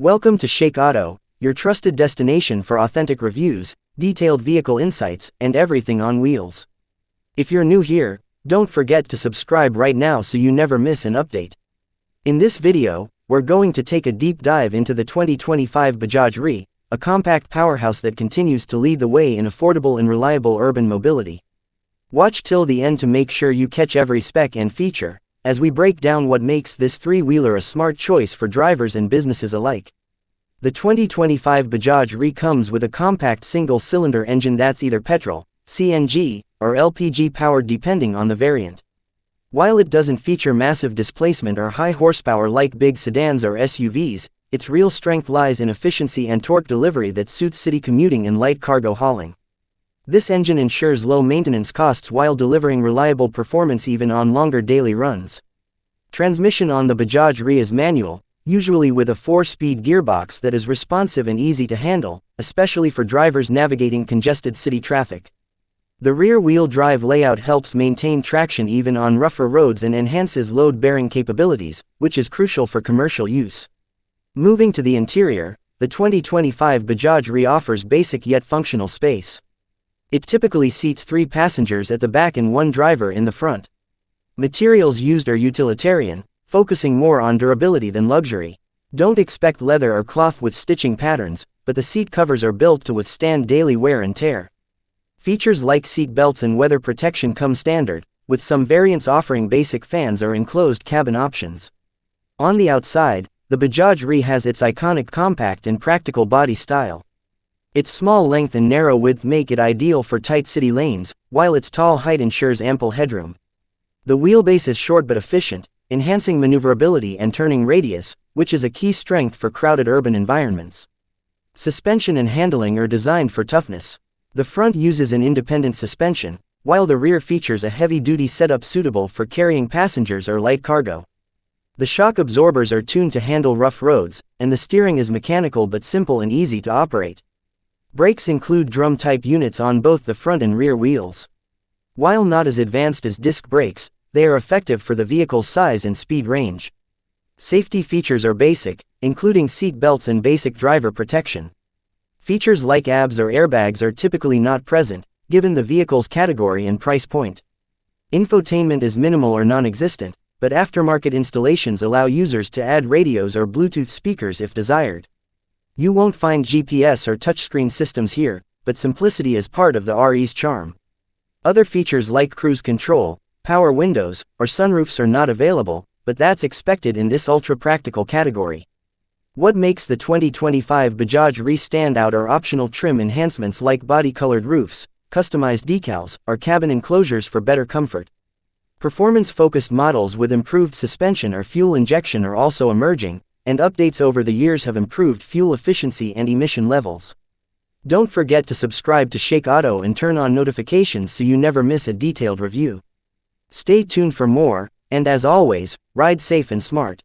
Welcome to Sheikh Auto, your trusted destination for authentic reviews, detailed vehicle insights, and everything on wheels. If you're new here, don't forget to subscribe right now so you never miss an update. In this video, we're going to take a deep dive into the 2025 Bajaj RE, a compact powerhouse that continues to lead the way in affordable and reliable urban mobility. Watch till the end to make sure you catch every spec and feature, as we break down what makes this three-wheeler a smart choice for drivers and businesses alike. The 2025 Bajaj RE comes with a compact single-cylinder engine that's either petrol, CNG, or LPG powered depending on the variant. While it doesn't feature massive displacement or high horsepower like big sedans or SUVs, its real strength lies in efficiency and torque delivery that suits city commuting and light cargo hauling. This engine ensures low maintenance costs while delivering reliable performance even on longer daily runs. Transmission on the Bajaj RE is manual, usually with a 4-speed gearbox that is responsive and easy to handle, especially for drivers navigating congested city traffic. The rear-wheel drive layout helps maintain traction even on rougher roads and enhances load-bearing capabilities, which is crucial for commercial use. Moving to the interior, the 2025 Bajaj RE offers basic yet functional space. It typically seats 3 passengers at the back and 1 driver in the front. Materials used are utilitarian, focusing more on durability than luxury. Don't expect leather or cloth with stitching patterns, but the seat covers are built to withstand daily wear and tear. Features like seat belts and weather protection come standard, with some variants offering basic fans or enclosed cabin options. On the outside, the Bajaj RE has its iconic compact and practical body style. Its small length and narrow width make it ideal for tight city lanes, while its tall height ensures ample headroom. The wheelbase is short but efficient, enhancing maneuverability and turning radius, which is a key strength for crowded urban environments. Suspension and handling are designed for toughness. The front uses an independent suspension, while the rear features a heavy-duty setup suitable for carrying passengers or light cargo. The shock absorbers are tuned to handle rough roads, and the steering is mechanical but simple and easy to operate. Brakes include drum-type units on both the front and rear wheels. While not as advanced as disc brakes, they are effective for the vehicle's size and speed range. Safety features are basic, including seat belts and basic driver protection. Features like ABS or airbags are typically not present, given the vehicle's category and price point. Infotainment is minimal or non-existent, but aftermarket installations allow users to add radios or Bluetooth speakers if desired. You won't find GPS or touchscreen systems here, but simplicity is part of the RE's charm. Other features like cruise control, power windows, or sunroofs are not available, but that's expected in this ultra-practical category. What makes the 2025 Bajaj RE stand out are optional trim enhancements like body-colored roofs, customized decals, or cabin enclosures for better comfort. Performance-focused models with improved suspension or fuel injection are also emerging, and updates over the years have improved fuel efficiency and emission levels. Don't forget to subscribe to Sheikh Auto and turn on notifications so you never miss a detailed review. Stay tuned for more, and as always, ride safe and smart.